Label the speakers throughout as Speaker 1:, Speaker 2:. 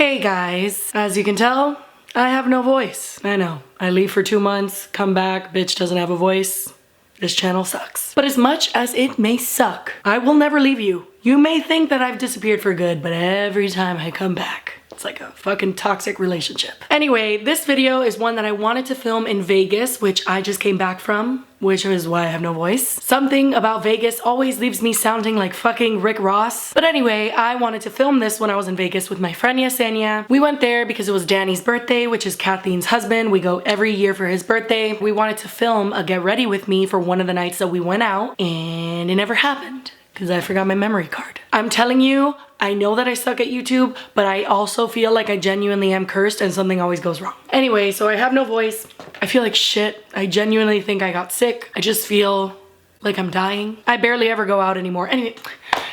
Speaker 1: Hey guys, as you can tell, I have no voice. I know, I leave for 2 months, come back, bitch doesn't have a voice. This channel sucks. But as much as it may suck, I will never leave you. You may think that I've disappeared for good, but every time I come back, it's like a fucking toxic relationship. Anyway, this video is one that I wanted to film in Vegas, which I just came back from, which is why I have no voice. Something about Vegas always leaves me sounding like fucking Rick Ross. But anyway, I wanted to film this when I was in Vegas with my friend Yesenia. We went there because it was Danny's birthday, which is Kathleen's husband. We go every year for his birthday. We wanted to film a get ready with me for one of the nights that we went out, and it never happened because I forgot my memory card. I'm telling you, I know that I suck at YouTube, but I also feel like I genuinely am cursed and something always goes wrong. Anyway, so I have no voice. I feel like shit. I genuinely think I got sick. I just feel like I'm dying. I barely ever go out anymore. Anyway,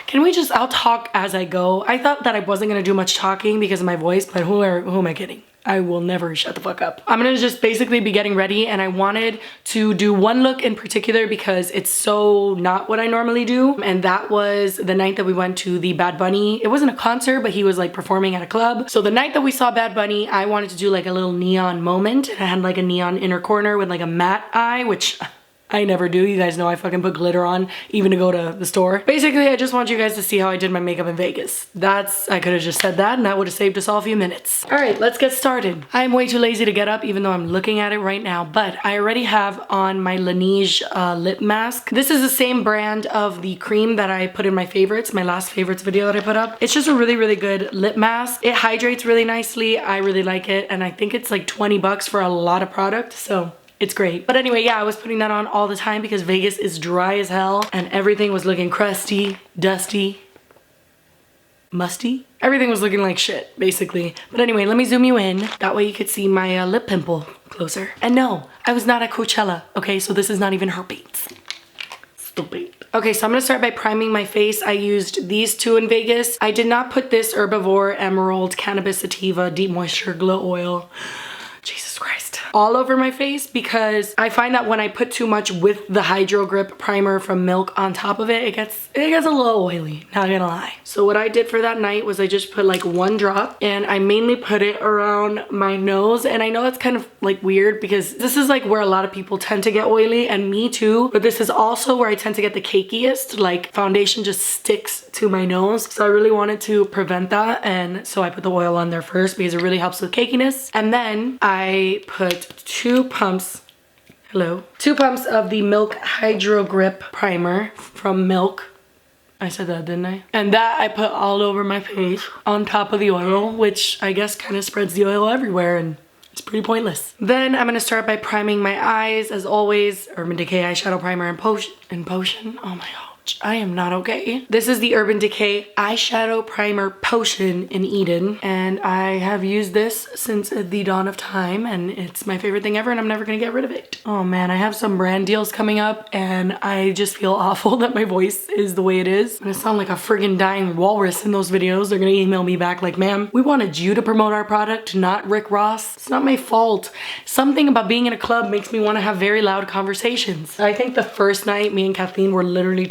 Speaker 1: can we just, I'll talk as I go. I thought that I wasn't gonna do much talking because of my voice, but who am I kidding? I will never shut the fuck up. I'm gonna just basically be getting ready, and I wanted to do one look in particular because it's so not what I normally do. And that was the night that we went to the Bad Bunny. It wasn't a concert, but he was like performing at a club. So the night that we saw Bad Bunny, I wanted to do like a little neon moment. It had like a neon inner corner with like a matte eye, which I never do. You guys know I fucking put glitter on even to go to the store. Basically, I just want you guys to see how I did my makeup in Vegas. I could have just said that and that would have saved us all a few minutes. All right, let's get started. I'm way too lazy to get up even though I'm looking at it right now, but I already have on my Laneige lip mask. This is the same brand of the cream that I put in my favorites, my last favorites video that I put up. It's just a really, really good lip mask. It hydrates really nicely. I really like it, and I think it's like 20 bucks for a lot of product, so it's great. But anyway, yeah, I was putting that on all the time because Vegas is dry as hell and everything was looking crusty, dusty, musty. Everything was looking like shit, basically. But anyway, let me zoom you in. That way you could see my lip pimple closer. And no, I was not at Coachella, okay? So this is not even herpes. Stupid. Okay, so I'm gonna start by priming my face. I used these two in Vegas. I did not put this Herbivore Emerald Cannabis Sativa Deep Moisture Glow Oil. Jesus Christ. All over my face because I find that when I put too much with the Hydro Grip primer from Milk on top of it, it gets a little oily, not gonna lie. So what I did for that night was I just put like 1 drop, and I mainly put it around my nose. And I know that's kind of like weird because this is like where a lot of people tend to get oily, and me too, but this is also where I tend to get the cakiest. Like foundation just sticks to my nose. So I really wanted to prevent that, and so I put the oil on there first because it really helps with cakiness. And then I put 2 pumps of the Milk Hydro Grip primer from Milk. I said that, didn't I? And that I put all over my face on top of the oil, which I guess kind of spreads the oil everywhere, and it's pretty pointless. Then I'm gonna start by priming my eyes, as always. Urban Decay eyeshadow primer and potion. Oh my god. I am not okay. This is the Urban Decay eyeshadow primer potion in Eden, and I have used this since the dawn of time, and it's my favorite thing ever, and I'm never gonna get rid of it. Oh man, I have some brand deals coming up, and I just feel awful that my voice is the way it is. I'm gonna sound like a friggin' dying walrus in those videos. They're gonna email me back like, ma'am, we wanted you to promote our product, not Rick Ross. It's not my fault. Something about being in a club makes me want to have very loud conversations. I think the first night me and Kathleen were literally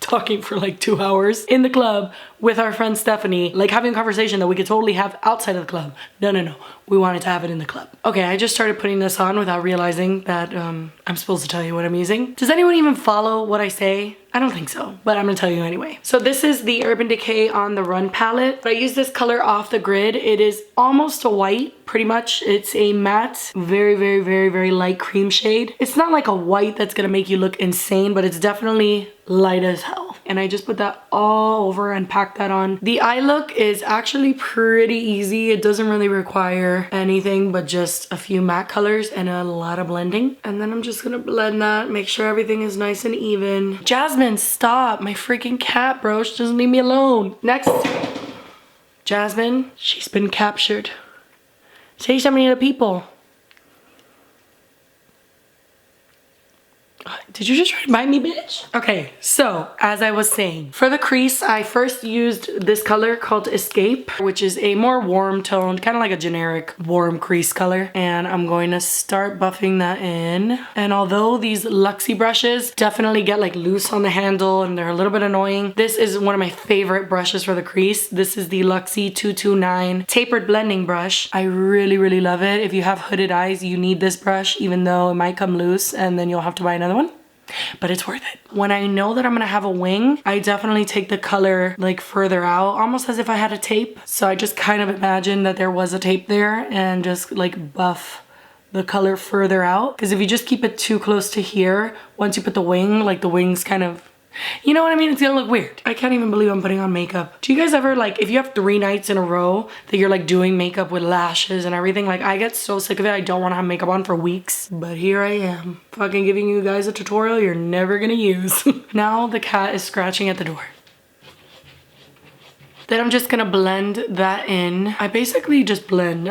Speaker 1: talking for like 2 hours in the club with our friend Stephanie, like having a conversation that we could totally have outside of the club. No. We wanted to have it in the club. Okay, I just started putting this on without realizing that I'm supposed to tell you what I'm using. Does anyone even follow what I say? I don't think so, but I'm gonna tell you anyway. So this is the Urban Decay On The Run palette. I use this color Off The Grid. It is almost a white, pretty much. It's a matte, very, very, very, very light cream shade. It's not like a white that's gonna make you look insane, but it's definitely light as hell. And I just put that all over and packed that on. The eye look is actually pretty easy. It doesn't really require anything but just a few matte colors and a lot of blending. And then I'm just gonna blend that, make sure everything is nice and even. Jasmine, stop. My freaking cat, bro. She doesn't leave me alone. Next. Jasmine, she's been captured. Say something to the people. Did you just try to bite me, bitch? Okay, so as I was saying, for the crease, I first used this color called Escape, which is a more warm toned, kind of like a generic warm crease color. And I'm going to start buffing that in. And although these Luxie brushes definitely get like loose on the handle and they're a little bit annoying, this is one of my favorite brushes for the crease. This is the Luxie 229 tapered blending brush. I really, really love it. If you have hooded eyes, you need this brush, even though it might come loose and then you'll have to buy another one. But it's worth it. When I know that I'm gonna have a wing, I definitely take the color like further out, almost as if I had a tape. So I just kind of imagine that there was a tape there and just like buff the color further out. Because if you just keep it too close to here, once you put the wing, like the wing's kind of, you know what I mean? It's gonna look weird. I can't even believe I'm putting on makeup. Do you guys ever like, if you have 3 nights in a row that you're like doing makeup with lashes and everything, like I get so sick of it. I don't want to have makeup on for weeks. But here I am, fucking giving you guys a tutorial you're never gonna use. Now the cat is scratching at the door. Then I'm just gonna blend that in. I basically just blend.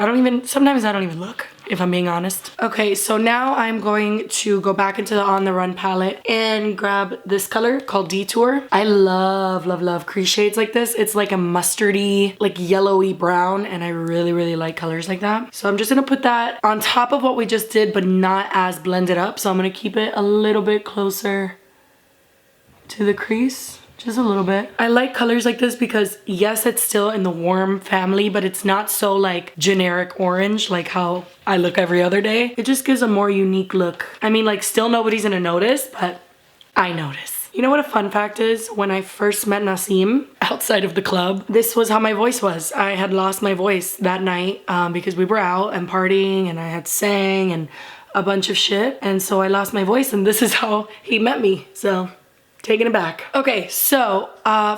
Speaker 1: Sometimes I don't even look, if I'm being honest. Okay, so now I'm going to go back into the On The Run palette and grab this color called Detour. I love, love, love crease shades like this. It's like a mustardy, like yellowy brown, and I really, really like colors like that. So I'm just gonna put that on top of what we just did, but not as blended up. So I'm gonna keep it a little bit closer to the crease. Just a little bit. I like colors like this because yes, it's still in the warm family, but it's not so like generic orange like how I look every other day. It just gives a more unique look. I mean, like still nobody's gonna notice, but I notice. You know what a fun fact is? When I first met Nassim outside of the club, this was how my voice was. I had lost my voice that night because we were out and partying and I had sang and a bunch of shit. And so I lost my voice and this is how he met me. So taking it back. Okay, so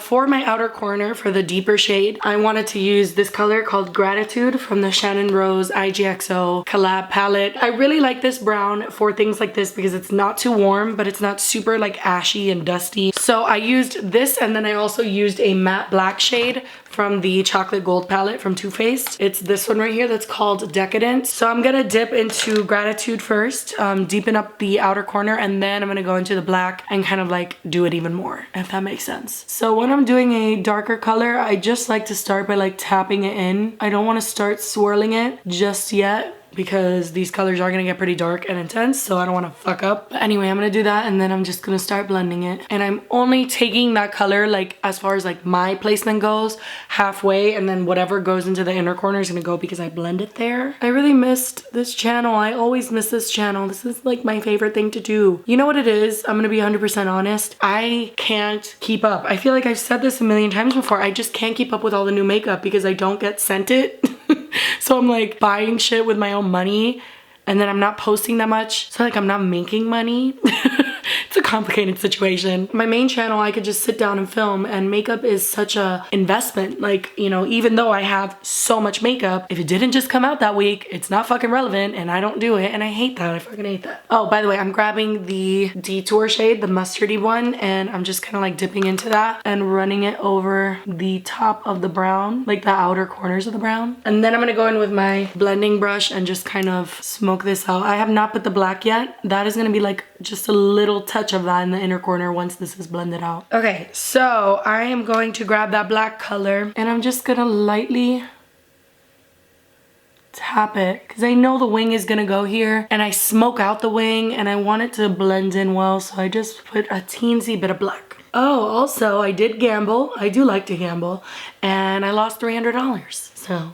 Speaker 1: for my outer corner, for the deeper shade, I wanted to use this color called Gratitude from the Shannon Rose IGXO collab palette. I really like this brown for things like this because it's not too warm, but it's not super like ashy and dusty. So I used this, and then I also used a matte black shade from the Chocolate Gold palette from Too Faced. It's this one right here that's called Decadent. So I'm gonna dip into Gratitude first, deepen up the outer corner, and then I'm gonna go into the black and kind of like do it even more, if that makes sense. So when I'm doing a darker color, I just like to start by like tapping it in. I don't wanna start swirling it just yet, because these colors are gonna get pretty dark and intense, so I don't wanna fuck up. But anyway, I'm gonna do that and then I'm just gonna start blending it. And I'm only taking that color, like as far as like my placement goes, halfway, and then whatever goes into the inner corner is gonna go because I blend it there. I really missed this channel. I always miss this channel. This is like my favorite thing to do. You know what it is? I'm gonna be 100% honest. I can't keep up. I feel like I've said this a million times before. I just can't keep up with all the new makeup because I don't get sent it. So I'm like buying shit with my own money and then I'm not posting that much. So like I'm not making money. It's a complicated situation. My main channel, I could just sit down and film, and makeup is such a investment. Like, you know, even though I have so much makeup, if it didn't just come out that week, it's not fucking relevant and I don't do it, and I hate that. I fucking hate that. Oh, by the way, I'm grabbing the Detour shade, the mustardy one, and I'm just kind of like dipping into that and running it over the top of the brown, like the outer corners of the brown. And then I'm gonna go in with my blending brush and just kind of smoke this out. I have not put the black yet. That is gonna be like just a little touch of that in the inner corner once this is blended out. Okay, so I am going to grab that black color and I'm just gonna lightly tap it because I know the wing is gonna go here, and I smoke out the wing and I want it to blend in well, so I just put a teensy bit of black. Oh, also I did gamble. I do like to gamble, and I lost $300, so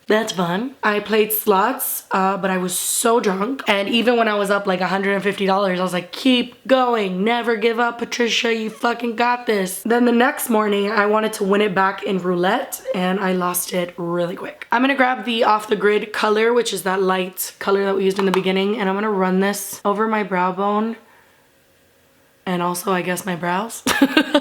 Speaker 1: that's fun. I played slots, but I was so drunk. And even when I was up like $150, I was like, keep going, never give up, Patricia, you fucking got this. Then the next morning, I wanted to win it back in roulette, and I lost it really quick. I'm gonna grab the Off the Grid color, which is that light color that we used in the beginning, and I'm gonna run this over my brow bone. And also, I guess, my brows.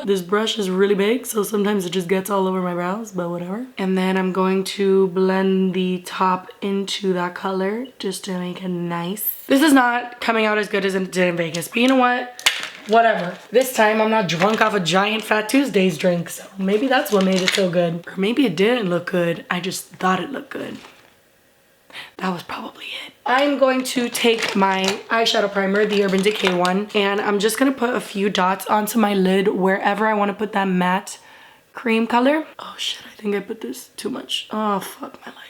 Speaker 1: This brush is really big, so sometimes it just gets all over my brows, but whatever. And then I'm going to blend the top into that color just to make it nice. This is not coming out as good as it did in Vegas, but you know what? Whatever. This time I'm not drunk off a giant Fat Tuesdays drink, so maybe that's what made it so good. Or maybe it didn't look good. I just thought it looked good. that was probably it. I'm going to take my eyeshadow primer, the Urban Decay one, and I'm just gonna put a few dots onto my lid wherever I want to put that matte cream color. Oh shit, I think I put this too much. Oh, fuck my life.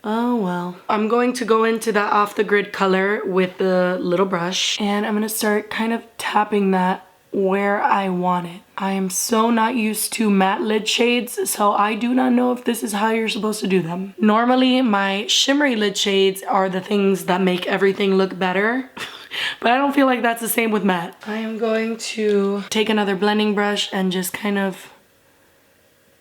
Speaker 1: Oh well. I'm going to go into that off the grid color with the little brush, and I'm gonna start kind of tapping that where I want it. I am so not used to matte lid shades, so I do not know if this is how you're supposed to do them. Normally, my shimmery lid shades are the things that make everything look better. But I don't feel like that's the same with matte. I am going to take another blending brush and just kind of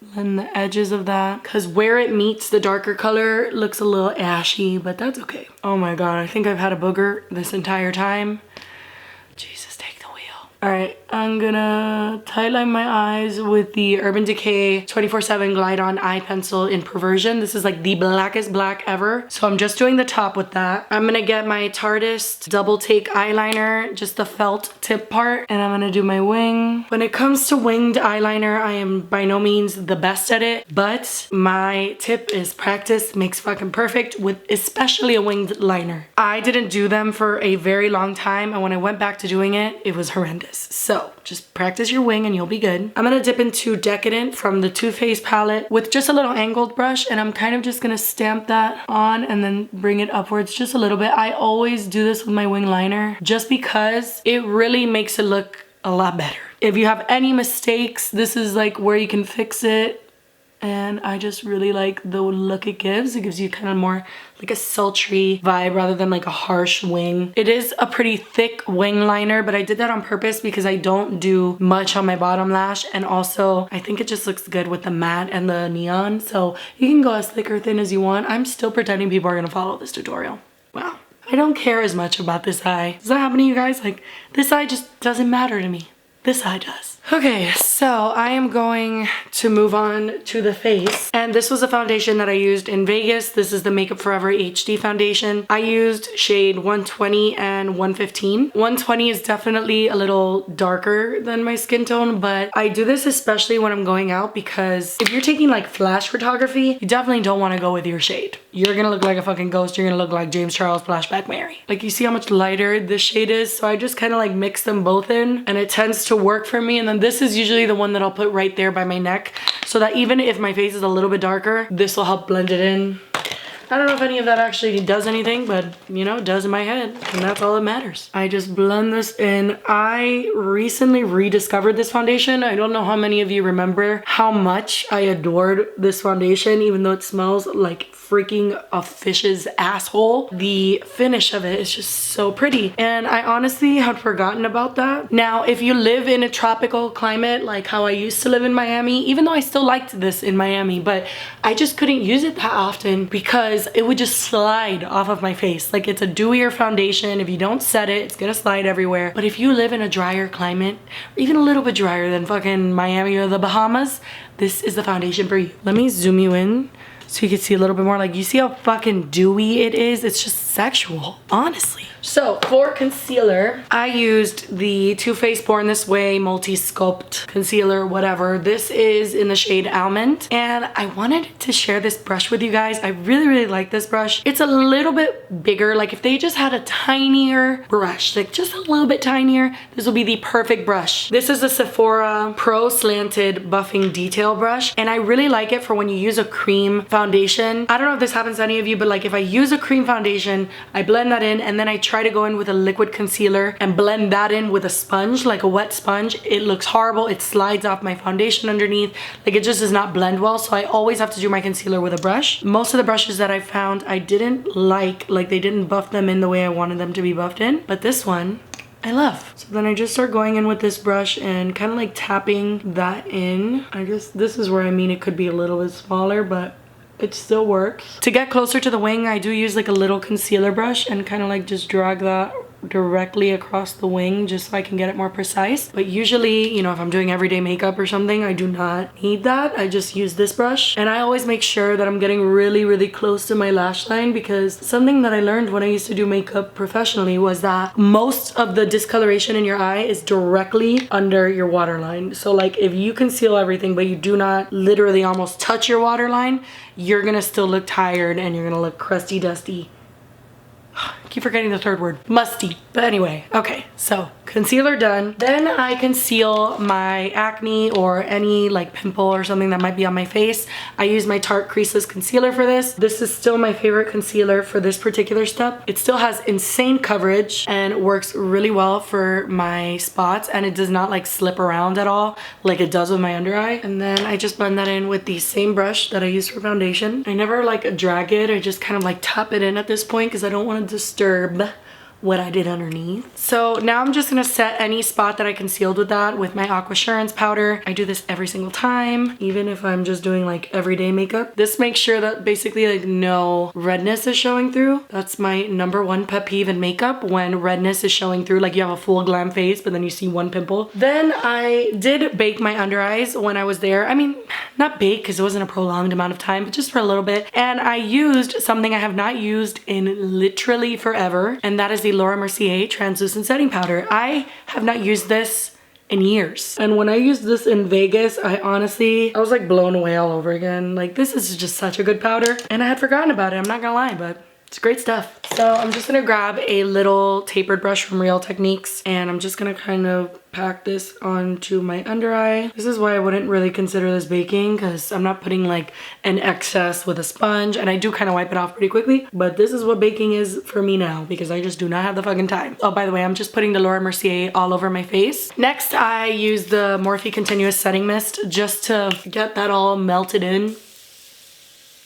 Speaker 1: blend the edges of that, because where it meets the darker color looks a little ashy, but that's okay. Oh my god, I think I've had a booger this entire time. Jesus, take the wheel. All right, I'm gonna tightline my eyes with the Urban Decay 24/7 Glide On Eye Pencil in Perversion. This is like the blackest black ever. So I'm just doing the top with that. I'm gonna get my Tarteist Double Take eyeliner, just the felt tip part, and I'm gonna do my wing. When it comes to winged eyeliner, I am by no means the best at it, but my tip is practice makes fucking perfect, with especially a winged liner. I didn't do them for a very long time, and when I went back to doing it, it was horrendous. So just practice your wing and you'll be good. I'm gonna dip into Decadent from the Too Faced palette with just a little angled brush, and I'm kind of just gonna stamp that on and then bring it upwards just a little bit. I always do this with my wing liner just because it really makes it look a lot better. If you have any mistakes, this is like where you can fix it. And I just really like the look it gives. It gives you kind of more like a sultry vibe rather than like a harsh wing. It is a pretty thick wing liner, but I did that on purpose because I don't do much on my bottom lash. And also, I think it just looks good with the matte and the neon. So you can go as thick or thin as you want. I'm still pretending people are gonna follow this tutorial. Wow. I don't care as much about this eye. Does that happen to you guys? Like, this eye just doesn't matter to me. This eye does. Okay, so I am going to move on to the face. And this was a foundation that I used in Vegas. This is the Makeup Forever HD foundation. I used shade 120 and 115. 120 is definitely a little darker than my skin tone, but I do this especially when I'm going out because if you're taking like flash photography, you definitely don't want to go with your shade. You're gonna look like a fucking ghost. You're gonna look like James Charles Flashback Mary. Like, you see how much lighter this shade is? So I just kind of like mix them both in, and it tends to work for me. And then this is usually the one that I'll put right there by my neck, so that even if my face is a little bit darker, this will help blend it in. I don't know if any of that actually does anything, but you know, it does in my head, and that's all that matters. I just blend this in. I recently rediscovered this foundation. I don't know how many of you remember how much I adored this foundation, even though it smells like freaking a fish's asshole. The finish of it is just so pretty, and I honestly had forgotten about that. Now, if you live in a tropical climate like how I used to live in Miami, even though I still liked this in Miami, but I just couldn't use it that often because it would just slide off of my face. Like, it's a dewier foundation. If you don't set it, it's gonna slide everywhere. But if you live in a drier climate, or even a little bit drier than fucking Miami or the Bahamas, this is the foundation for you. Let me zoom you in so you can see a little bit more. Like, you see how fucking dewy it is? It's just sexual, honestly. So for concealer, I used the Too Faced Born This Way Multi-Sculpt Concealer, whatever. This is in the shade Almond, and I wanted to share this brush with you guys. I really, really like this brush. It's a little bit bigger. Like, if they just had a tinier brush, like just a little bit tinier, this will be the perfect brush. This is a Sephora Pro Slanted Buffing Detail Brush, and I really like it for when you use a cream foundation. I don't know if this happens to any of you, but like, if I use a cream foundation, I blend that in, and then I try to go in with a liquid concealer and blend that in with a sponge, like a wet sponge. It looks horrible. It slides off my foundation underneath. Like, it just does not blend well. So I always have to do my concealer with a brush. Most of the brushes that I found, I didn't like they didn't buff them in the way I wanted them to be buffed in. But this one, I love. So then I just start going in with this brush and kind of like tapping that in. This is where I mean it could be a little bit smaller, but it still works. To get closer to the wing, I do use like a little concealer brush and kind of like just drag that directly across the wing just so I can get it more precise. But usually, you know, if I'm doing everyday makeup or something, I do not need that. I just use this brush. And I always make sure that I'm getting really, really close to my lash line, because something that I learned when I used to do makeup professionally was that most of the discoloration in your eye is directly under your waterline. So like if you conceal everything but you do not literally almost touch your waterline, you're gonna still look tired and you're gonna look crusty, dusty. I keep forgetting the third word. Musty. But anyway, okay, so concealer done. Then I conceal my acne or any like pimple or something that might be on my face. I use my Tarte Creaseless Concealer for this. This is still my favorite concealer for this particular step. It still has insane coverage and works really well for my spots, and it does not like slip around at all like it does with my under eye. And then I just blend that in with the same brush that I use for foundation. I never like drag it. I just kind of like tap it in at this point because I don't want to disturb what I did underneath. So now I'm just gonna set any spot that I concealed with that with my Aqua Assurance powder. I do this every single time, even if I'm just doing like everyday makeup. This makes sure that basically like no redness is showing through. That's my #1 pet peeve in makeup, when redness is showing through, like you have a full glam face but then you see one pimple. Then I did bake my under eyes when I was there. I mean, not bake because it wasn't a prolonged amount of time, but just for a little bit. And I used something I have not used in literally forever, and that is the Laura Mercier translucent setting powder. I have not used this in years, and when I used this in Vegas, I was like blown away all over again. Like, this is just such a good powder, and I had forgotten about it, I'm not gonna lie, but it's great stuff. So I'm just gonna grab a little tapered brush from Real Techniques, and I'm just gonna kind of pack this onto my under eye. This is why I wouldn't really consider this baking, because I'm not putting like an excess with a sponge, and I do kind of wipe it off pretty quickly, but this is what baking is for me now, because I just do not have the fucking time. Oh, by the way, I'm just putting the Laura Mercier all over my face. Next, I use the Morphe Continuous Setting Mist just to get that all melted in.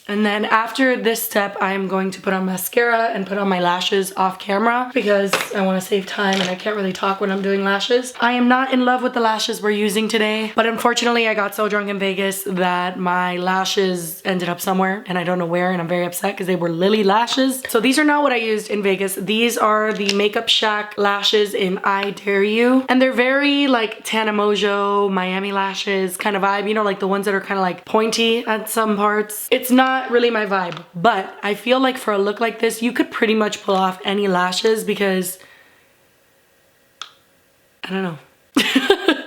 Speaker 1: And then after this step, I'm going to put on mascara and put on my lashes off camera because I want to save time and I can't really talk when I'm doing lashes. I am not in love with the lashes we're using today, but unfortunately I got so drunk in Vegas that my lashes ended up somewhere and I don't know where, and I'm very upset because they were Lily lashes. So these are not what I used in Vegas. These are the Makeup Shack lashes in I Dare You. And they're very like Tana Mojo, Miami lashes kind of vibe, you know, like the ones that are kind of like pointy at some parts. It's not really my vibe, but I feel like for a look like this, you could pretty much pull off any lashes because I don't know.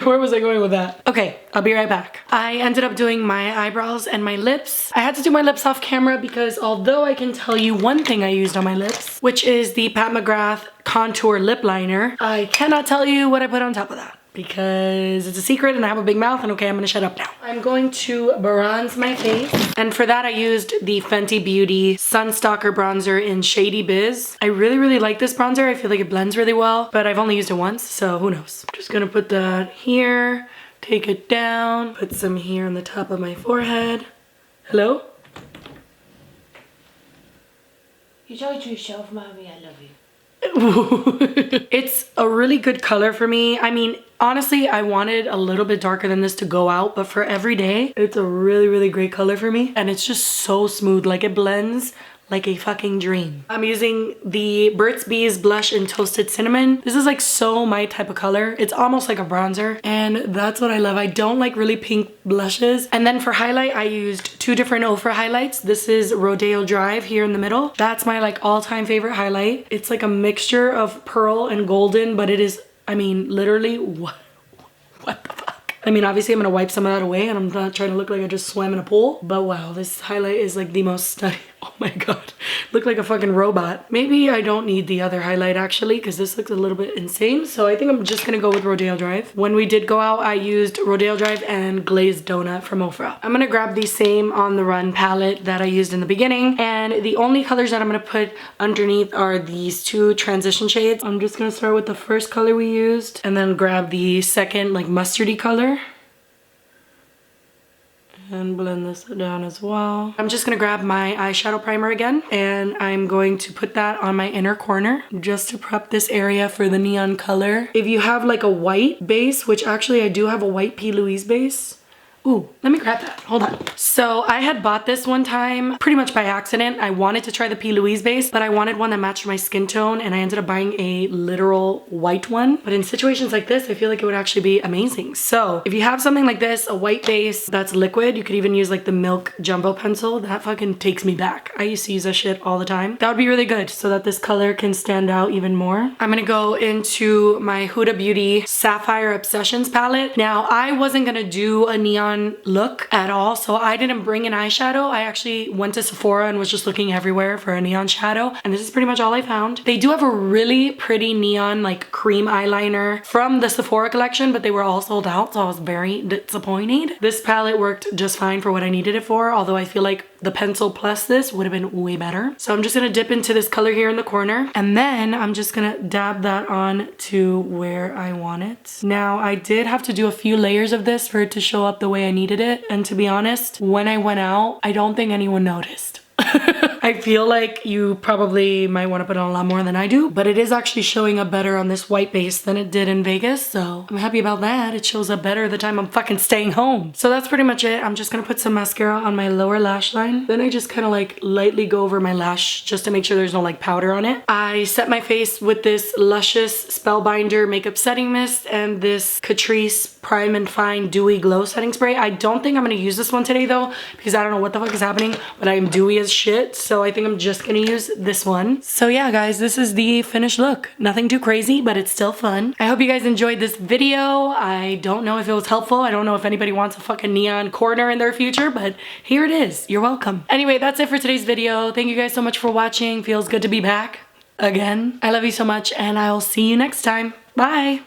Speaker 1: Where was I going with that? Okay, I'll be right back. I ended up doing my eyebrows and my lips. I had to do my lips off camera because although I can tell you one thing I used on my lips, which is the Pat McGrath Contour Lip Liner, I cannot tell you what I put on top of that, because it's a secret and I have a big mouth, and okay, I'm gonna shut up now. I'm going to bronze my face, and for that I used the Fenty Beauty Sunstalker bronzer in Shady Biz. I really, really like this bronzer. I feel like it blends really well, but I've only used it once, so who knows. I'm just gonna put that here, take it down, put some here on the top of my forehead. Hello?
Speaker 2: You told yourself, Mommy, I love you.
Speaker 1: It's a really good color for me. I mean, honestly, I wanted a little bit darker than this to go out, but for every day, it's a really, really great color for me. And it's just so smooth, like it blends like a fucking dream. I'm using the Burt's Bees blush in Toasted Cinnamon. This is like so my type of color. It's almost like a bronzer, and that's what I love. I don't like really pink blushes. And then for highlight, I used two different Ofra highlights. This is Rodeo Drive here in the middle. That's my like all-time favorite highlight. It's like a mixture of pearl and golden, but it is, I mean, literally what the fuck? I mean, obviously I'm gonna wipe some of that away and I'm not trying to look like I just swam in a pool, but wow, this highlight is like the most stunning. Oh my god, look like a fucking robot. Maybe I don't need the other highlight actually, because this looks a little bit insane. So I think I'm just gonna go with Rodeo Drive. When we did go out, I used Rodeo Drive and Glazed Donut from Ofra. I'm gonna grab the same On the Run palette that I used in the beginning, and the only colors that I'm gonna put underneath are these two transition shades. I'm just gonna start with the first color we used and then grab the second like mustardy color and blend this down as well. I'm just gonna grab my eyeshadow primer again, and I'm going to put that on my inner corner just to prep this area for the neon color. If you have like a white base, which actually I do have a white P. Louise base, Ooh, let me grab that. Hold on. So I had bought this one time pretty much by accident. I wanted to try the P. Louise base, but I wanted one that matched my skin tone, and I ended up buying a literal white one. But in situations like this, I feel like it would actually be amazing. So if you have something like this, a white base that's liquid, you could even use like the Milk Jumbo pencil. That fucking takes me back. I used to use that shit all the time. That would be really good so that this color can stand out even more. I'm gonna go into my Huda Beauty Sapphire Obsessions palette. Now, I wasn't gonna do a neon look at all, so I didn't bring an eyeshadow. I actually went to Sephora and was just looking everywhere for a neon shadow, and this is pretty much all I found. They do have a really pretty neon like cream eyeliner from the Sephora collection, but they were all sold out, so I was very disappointed. This palette worked just fine for what I needed it for, although I feel like the pencil plus this would have been way better. So I'm just gonna dip into this color here in the corner, and then I'm just gonna dab that on to where I want it. Now, I did have to do a few layers of this for it to show up the way I needed it, and to be honest, when I went out, I don't think anyone noticed. I feel like you probably might want to put on a lot more than I do, but it is actually showing up better on this white base than it did in Vegas, so I'm happy about that. It shows up better the time I'm fucking staying home. So that's pretty much it. I'm just gonna put some mascara on my lower lash line. Then I just kind of like lightly go over my lash just to make sure there's no like powder on it. I set my face with this Luscious Spellbinder Makeup Setting Mist and this Catrice Prime and Fine Dewy Glow Setting Spray. I don't think I'm gonna use this one today though, because I don't know what the fuck is happening, but I am dewy as shit, so I think I'm just gonna use this one. So yeah, guys, this is the finished look. Nothing too crazy, but it's still fun. I hope you guys enjoyed this video. I don't know if it was helpful. I don't know if anybody wants a fucking neon corner in their future, but here it is. You're welcome. Anyway, that's it for today's video. Thank you guys so much for watching. Feels good to be back again. I love you so much, and I'll see you next time. Bye.